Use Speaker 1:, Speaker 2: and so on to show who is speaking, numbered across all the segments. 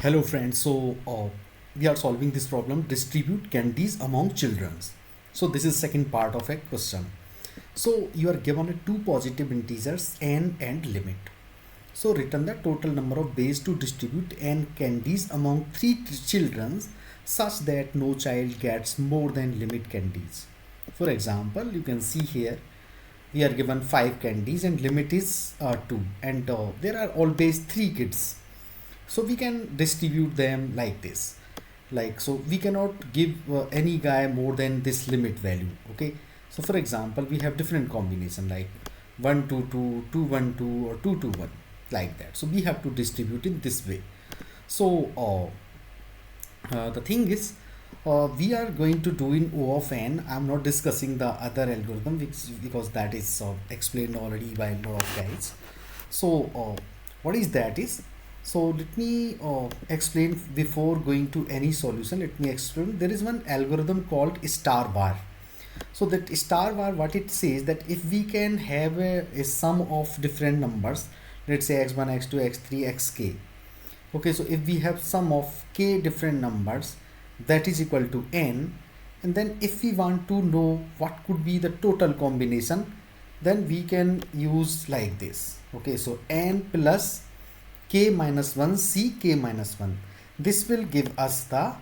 Speaker 1: Hello friends, we are solving this problem, distribute candies among children. So this is second part of a question. So you are given a two positive integers n and limit. So return the total number of ways to distribute n candies among three children such that no child gets more than limit candies. For example, you can see here we are given 5 candies and limit is 2 and there are always 3 kids, so we can distribute them like this. Like, so we cannot give any guy more than this limit value. Okay, so for example, we have different combination like 1 2 2 2 1 2 or 2 2 1, like that. So we have to distribute in this way. So the thing is, we are going to do in O of n. I'm not discussing the other algorithm because that is explained already by a lot of guys. So what is that is, so let me explain before going to any solution. Let me explain. There is one algorithm called star bar. So that star bar, what it says, that if we can have a sum of different numbers, let's say x1 x2 x3 xk. Okay, so if we have sum of k different numbers, that is equal to n, and then if we want to know what could be the total combination, then we can use like this. Okay, so n plus k minus 1 c k minus 1. This will give us the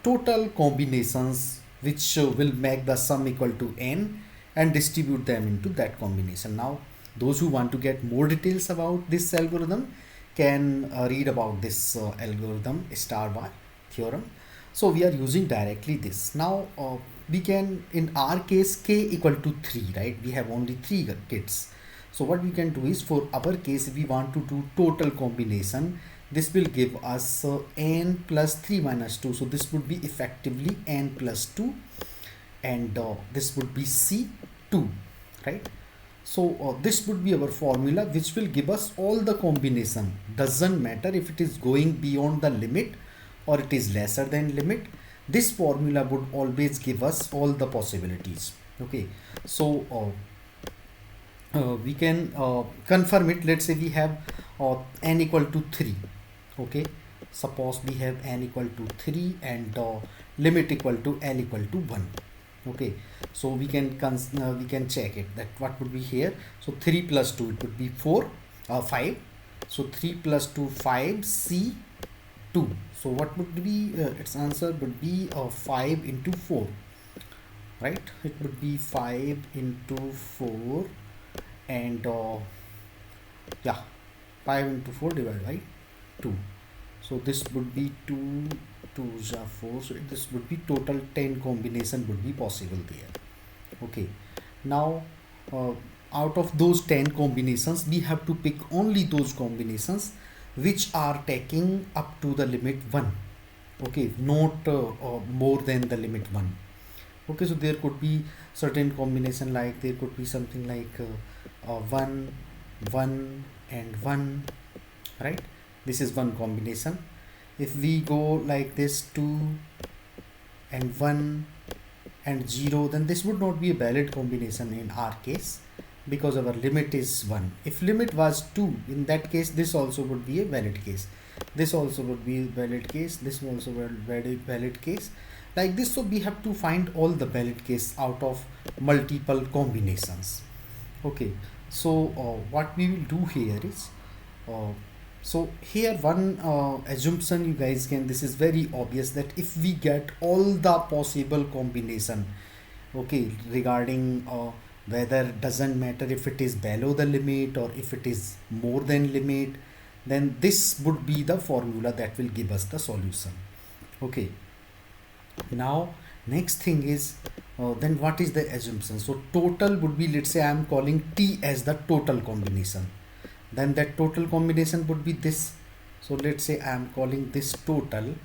Speaker 1: total combinations which will make the sum equal to n and distribute them into that combination. Now those who want to get more details about this algorithm can read about this algorithm, star bar theorem. So we are using directly this. Now we can, in our case, k equal to 3, right? We have only 3 kids. So what we can do is, for our case, if we want to do total combination, this will give us n plus 3 minus 2. So this would be effectively n plus 2, and this would be c2, right? So this would be our formula which will give us all the combination. Doesn't matter if it is going beyond the limit or it is lesser than limit. This formula would always give us all the possibilities. Okay, so we can confirm it. Let's say we have n equal to 3. Okay, suppose we have n equal to 3 and limit equal to l equal to 1. Okay, so we can check it, that what would be here. So 3 plus 2, it would be 5. So 3 plus 2 5 c 2. So what would be its answer would be 5 into 4, right? It would be 5 into 4, and yeah, 5 into 4 divided by 2. So this would be 2 2s are 4. So this would be total 10 combination would be possible there. Okay, now out of those 10 combinations, we have to pick only those combinations which are taking up to the limit 1. Okay, not more than the limit 1. Okay, so there could be certain combination, like there could be something like 1 1 and 1, right? This is one combination. If we go like this, 2 and 1 and 0, then this would not be a valid combination in our case, because our limit is 1. If limit was 2, in that case this also would be a valid case, this also would be a valid case, this also valid case, like this. So we have to find all the valid case out of multiple combinations. Okay, so what we will do here is, so here one assumption you guys can, this is very obvious, that if we get all the possible combination, okay, regarding whether, doesn't matter if it is below the limit or if it is more than limit, then this would be the formula that will give us the solution. Okay, now next thing is, then what is the assumption? So total would be, let's say I am calling T as the total combination, then that total combination would be this. So let's say I am calling this total,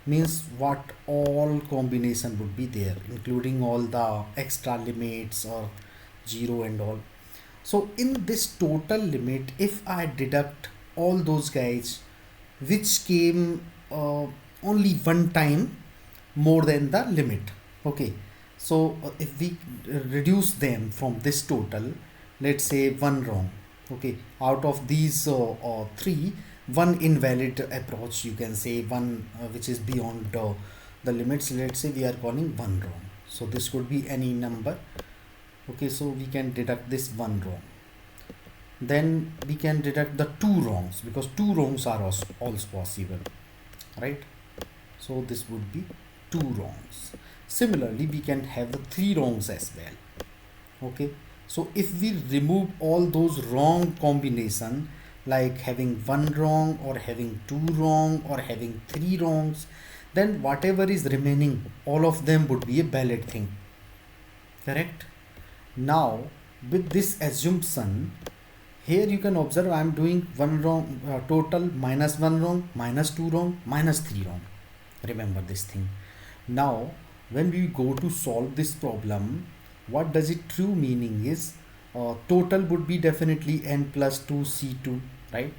Speaker 1: means what all combination would be there, including all the extra limits or 0 and all. So in this total limit, if I deduct all those guys which came only one time more than the limit, okay, so if we reduce them from this total, let's say one wrong, okay, out of these 3, one invalid approach, you can say, one which is beyond the limits. Let's say we are calling one wrong, so this could be any number. Okay, so we can deduct this one wrong. Then we can deduct the two wrongs, because two wrongs are also possible, right? So this would be two wrongs. Similarly, we can have the three wrongs as well. Okay, so if we remove all those wrong combination, like having one wrong or having two wrong or having three wrongs, then whatever is remaining, all of them would be a valid thing, correct? Now with this assumption, here you can observe I am doing one wrong total minus one wrong minus two wrong minus three wrong. Remember this thing. Now when we go to solve this problem, what does it true meaning is total would be definitely n plus 2 c2, right?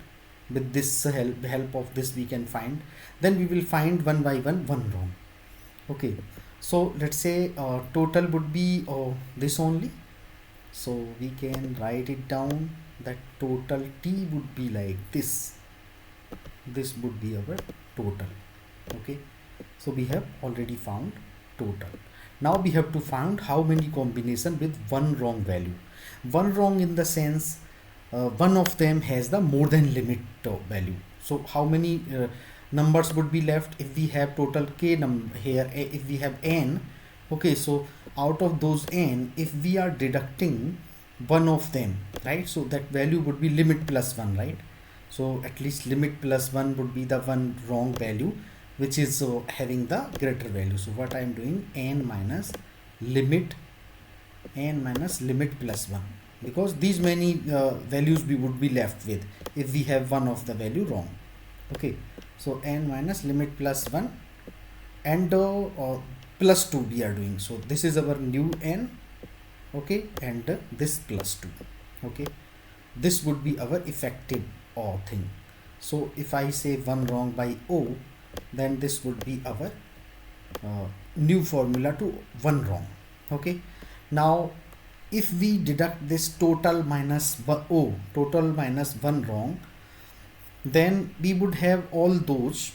Speaker 1: With this help of this we can find. Then we will find one by one wrong. Okay, so let's say total would be this only. So we can write it down that total t would be like this. This would be our total. Okay, so we have already found total. Now we have to find how many combination with one wrong value. One wrong in the sense one of them has the more than limit value. So how many numbers would be left if we have total k here, if we have n. Okay, so out of those n, if we are deducting one of them, right, so that value would be limit plus 1, right? So at least limit plus 1 would be the one wrong value which is having the greater value. So what I am doing, n minus limit plus 1, because these many values we would be left with if we have one of the value wrong. Okay, so n minus limit plus 1 and plus 2 we are doing. So this is our new n, okay, and this plus 2. Okay, this would be our effective thing. So if I say one wrong by O, then this would be our new formula to one wrong. Okay, now if we deduct this total minus O, total minus one wrong, then we would have all those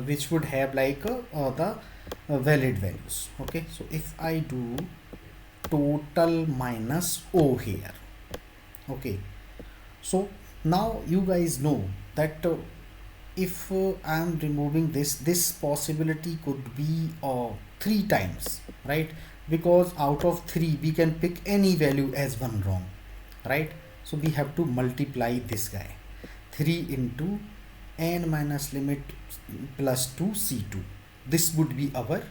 Speaker 1: which would have like the valid values. Okay, so if I do total minus O here, okay, so now you guys know that if I am removing this possibility could be 3 times, right? Because out of 3 we can pick any value as one wrong, right? So we have to multiply this guy, 3 into n minus limit plus 2 c2. This would be our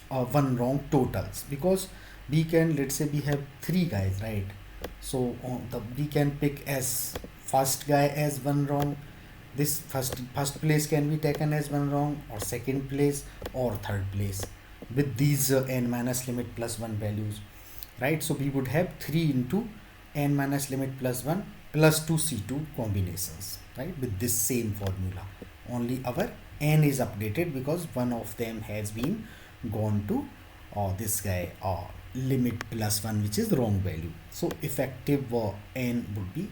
Speaker 1: one wrong totals, because we can, let's say we have 3 guys, right? So we can pick as first guy as one wrong, this first place can be taken as one wrong, or second place or third place with these n minus limit plus 1 values, right? So we would have 3 into n minus limit plus 1 plus 2 c2 combinations, right, with this same formula. Only our n is updated because one of them has been gone to this guy limit plus 1, which is wrong value. So effective n would be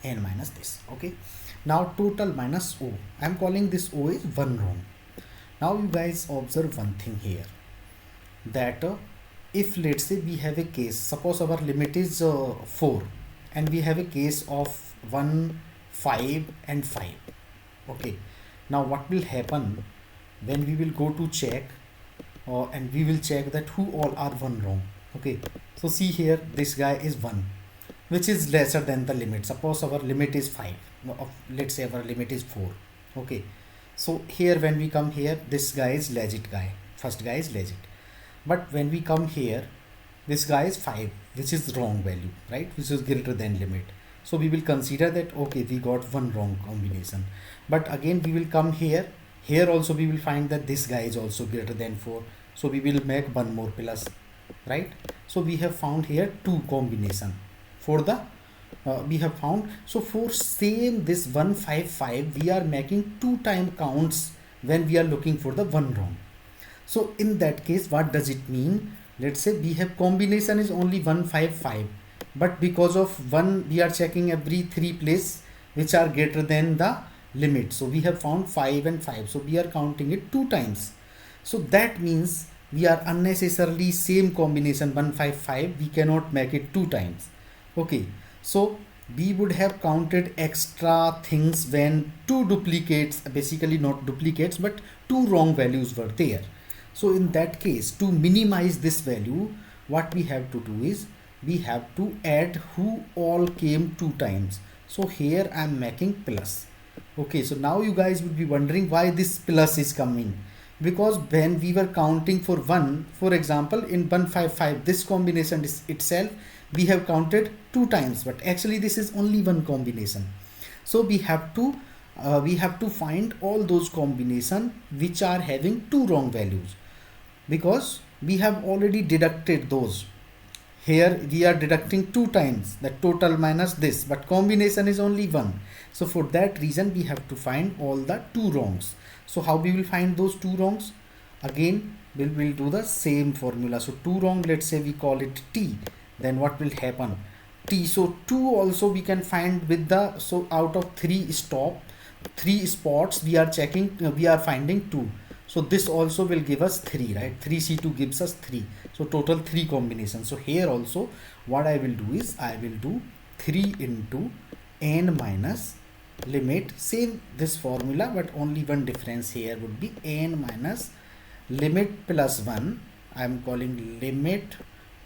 Speaker 1: n minus this. Okay, now total minus O, I am calling this O is one wrong. Now you guys observe one thing here, that if let's say we have a case, suppose our limit is 4 and we have a case of 1, 5 and 5. Okay, now what will happen when we will go to check and we will check that who all are one wrong. Okay, so see here, this guy is 1, which is lesser than the limit. Suppose our limit is 5, let's say our limit is 4. Okay, so here when we come here, this guy is legit guy, first guy is legit. But when we come here, this guy is 5, which is wrong value, right, which is greater than limit. So we will consider that okay, we got one wrong combination. But again we will come here, here also we will find that this guy is also greater than 4. So we will make one more plus, right? So we have found here 2 combination for the we have found. So for same this 155 we are making 2 time counts when we are looking for the one wrong. So in that case, what does it mean? Let's say we have combination is only 155, but because of 1 we are checking every 3 place, which are greater than the limit. So we have found 5 and 5, so we are counting it 2 times. So that means we are unnecessarily same combination 155, we cannot make it 2 times. Okay, so we would have counted extra things when two duplicates, basically not duplicates but two wrong values were there. So in that case, to minimize this value, what we have to do is we have to add who all came 2 times. So here I am making plus. Okay, so now you guys would be wondering why this plus is coming, because when we were counting for 1, for example in 155, this combination is itself we have counted 2 times, but actually this is only one combination. So we have to find all those combinations which are having 2 wrong values, because we have already deducted those. Here we are deducting 2 times, the total minus this, but combination is only 1. So for that reason we have to find all the 2 wrongs. So how we will find those 2 wrongs? Again we'll do the same formula. So 2 wrong, let's say we call it t, then what will happen? T. So 2 also we can find with the, so out of 3 spots we are checking, we are finding 2. So this also will give us 3, right? 3C2 gives us 3. So total 3 combinations. So here also what I will do is I will do 3 into n minus limit, same this formula, but only one difference here would be n minus limit plus 1. I am calling limit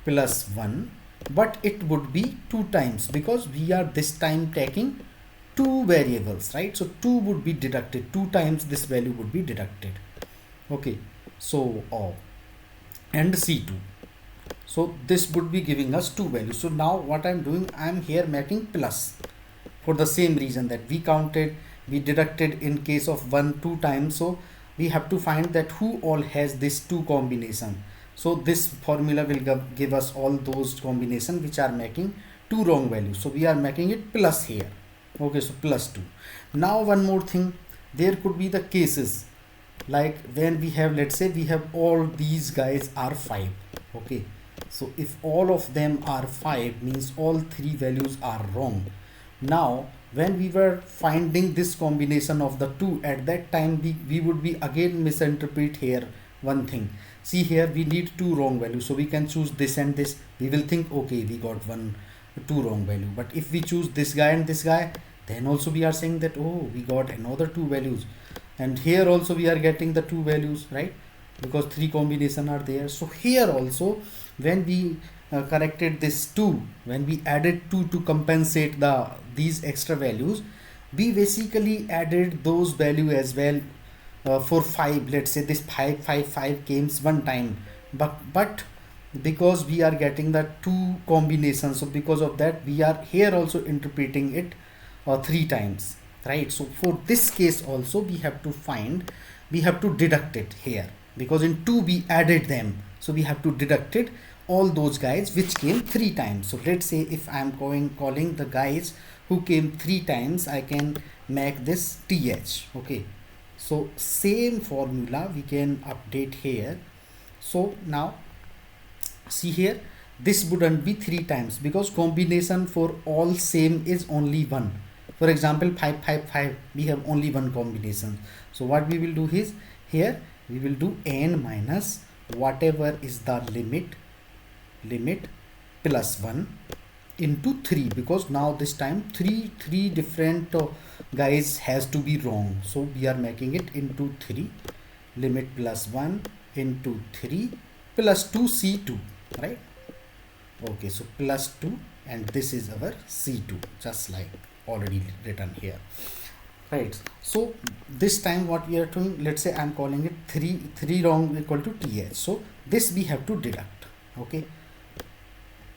Speaker 1: plus 1, but it would be 2 times because we are this time taking 2 variables, right? So 2 would be deducted, 2 times this value would be deducted. Okay, so and C2. So this would be giving us 2 values. So now what I'm doing, I'm here making plus for the same reason that we deducted in case of 1 2 times. So we have to find that who all has this 2 combination. So this formula will give us all those combinations which are making 2 wrong values. So we are making it plus here. Okay, so plus 2. Now one more thing, there could be the cases like when we have, let's say we have all these guys are 5. Okay, so if all of them are 5 means all 3 values are wrong. Now when we were finding this combination of the 2, at that time we would be again misinterpret here one thing. See here we need 2 wrong values, so we can choose this and this. We will think okay, we got 2 wrong value, but if we choose this guy and this guy, then also we are saying that oh, we got another 2 values, and here also we are getting the 2 values, right? Because 3 combination are there. So here also when we corrected this 2, when we added 2 to compensate these extra values, we basically added those value as well. For 5, let's say this 5 came one time, but because we are getting the 2 combinations, so because of that we are here also interpreting it 3 times, right? So for this case also we have to deduct it here, because in 2 we added them, so we have to deduct it all those guys which came 3 times. So let's say if I am calling the guys who came 3 times, I can make this th. Okay, so same formula we can update here. So now see here, this wouldn't be 3 times because combination for all same is only 1. For example 5 we have only one combination. So what we will do is here we will do n minus whatever is the limit plus 1 into 3, because now this time three different guys has to be wrong. So we are making it into 3, limit plus 1 into 3 plus 2 C2, right? Okay, so plus 2, and this is our C2, just like already written here, right? So this time what we are doing, let's say I'm calling it 3 wrong equal to th. So this we have to deduct. Okay,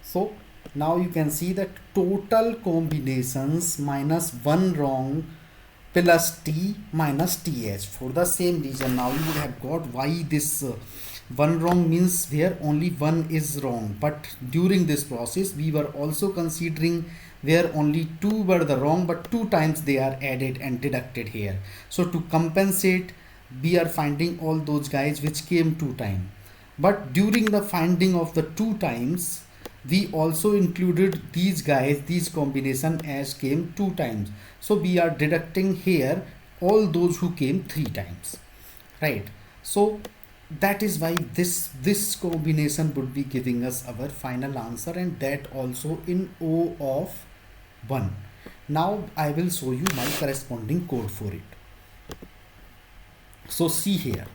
Speaker 1: so now you can see that total combinations minus 1 wrong plus t minus th. For the same reason, now you would have got why this 1 wrong means where only 1 is wrong, but during this process we were also considering where only 2 were the wrong, but 2 times they are added and deducted here. So to compensate, we are finding all those guys which came 2 times, but during the finding of the 2 times we also included these guys, these combination as came 2 times. So we are deducting here all those who came 3 times, right? So that is why this combination would be giving us our final answer, and that also in O of 1. Now I will show you my corresponding code for it. So see here,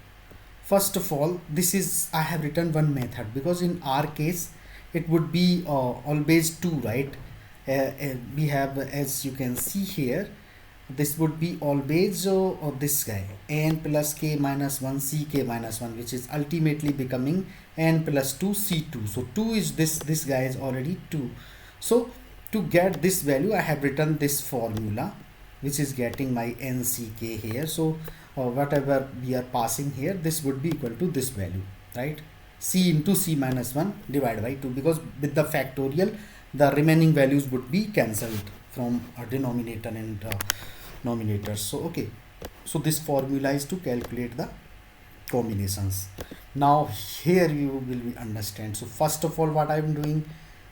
Speaker 1: first of all, this is, I have written one method because in our case it would be always 2, right? We have, as you can see here, this would be always this guy n plus k minus 1 ck minus 1, which is ultimately becoming n plus 2 c2. So 2 is this guy is already 2. So to get this value, I have written this formula, which is getting my nck here. So whatever we are passing here, this would be equal to this value, right? C into c minus 1 divided by 2, because with the factorial the remaining values would be cancelled from a denominator and nominators. So okay, so this formula is to calculate the combinations. Now here you will understand. So first of all, what I am doing,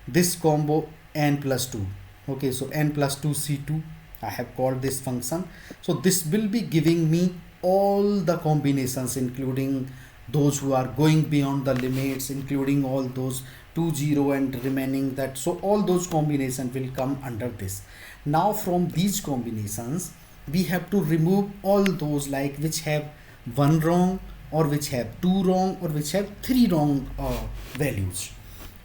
Speaker 1: this combo n plus 2, okay, so n plus 2 c2, I have called this function. So this will be giving me all the combinations, including those who are going beyond the limits, including all those 2 0 and remaining that. So all those combinations will come under this. Now from these combinations we have to remove all those like which have 1 wrong, or which have 2 wrong, or which have 3 wrong values.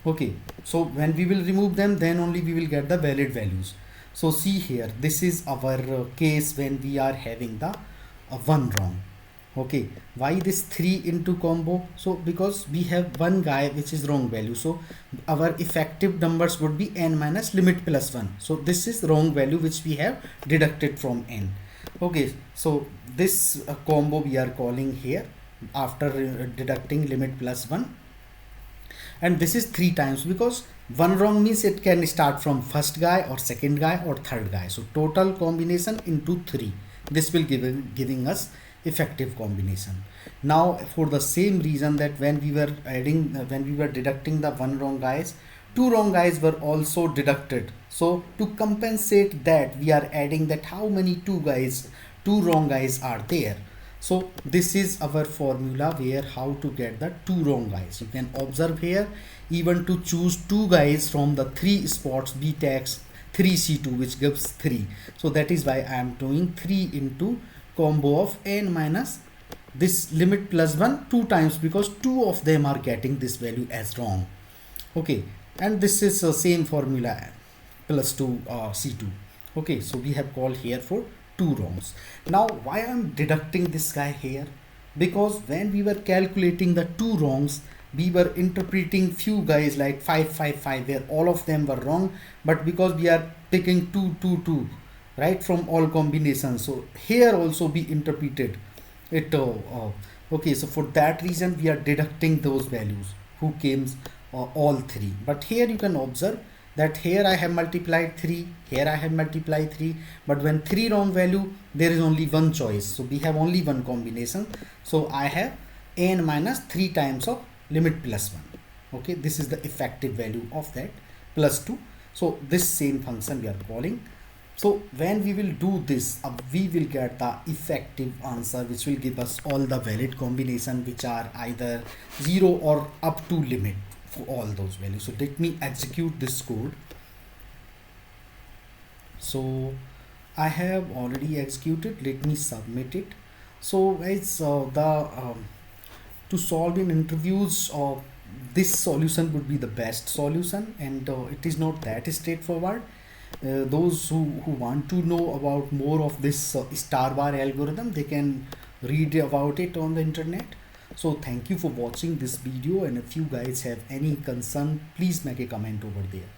Speaker 1: Okay, so when we will remove them, then only we will get the valid values. So see here, this is our case when we are having the 1 wrong. Okay, why this 3 into combo? So because we have one guy which is wrong value, so our effective numbers would be n minus limit plus 1. So this is wrong value which we have deducted from n. Okay, so this combo we are calling here after deducting limit plus 1, and this is 3 times, because 1 wrong means it can start from first guy or second guy or third guy. So total combination into 3, this will giving us effective combination. Now for the same reason that when we were deducting the 1 wrong guys, 2 wrong guys were also deducted. So to compensate that, we are adding that how many 2 wrong guys are there. So this is our formula where how to get the 2 wrong guys. You can observe here, even to choose 2 guys from the 3 spots, b tax 3c2, which gives 3. So that is why I am doing 3 into combo of n minus this limit plus 1 2 times, because 2 of them are getting this value as wrong. Okay, and this is the same formula plus 2 c2. Okay, so we have called here for 2 wrongs. Now why I am deducting this guy here? Because when we were calculating the 2 wrongs, we were interpreting few guys like 5 5 5 where all of them were wrong, but because we are picking 2 2 2 right from all combinations, so here also be interpreted it okay, so for that reason we are deducting those values who came all 3. But here you can observe that here I have multiplied 3, here I have multiplied 3, but when 3 wrong value, there is only one choice, so we have only one combination. So I have n minus 3 times of limit plus 1. Okay, this is the effective value of that plus 2. So this same function we are calling. So when we will do this, we will get the effective answer, which will give us all the valid combination which are either 0 or up to limit for all those values. So let me execute this code. So I have already executed. Let me submit it. So guys, to solve in interviews, this solution would be the best solution, and it is not that straightforward. Those who want to know about more of this star bar algorithm, they can read about it on the internet. So thank you for watching this video, and if you guys have any concern, please make a comment over there.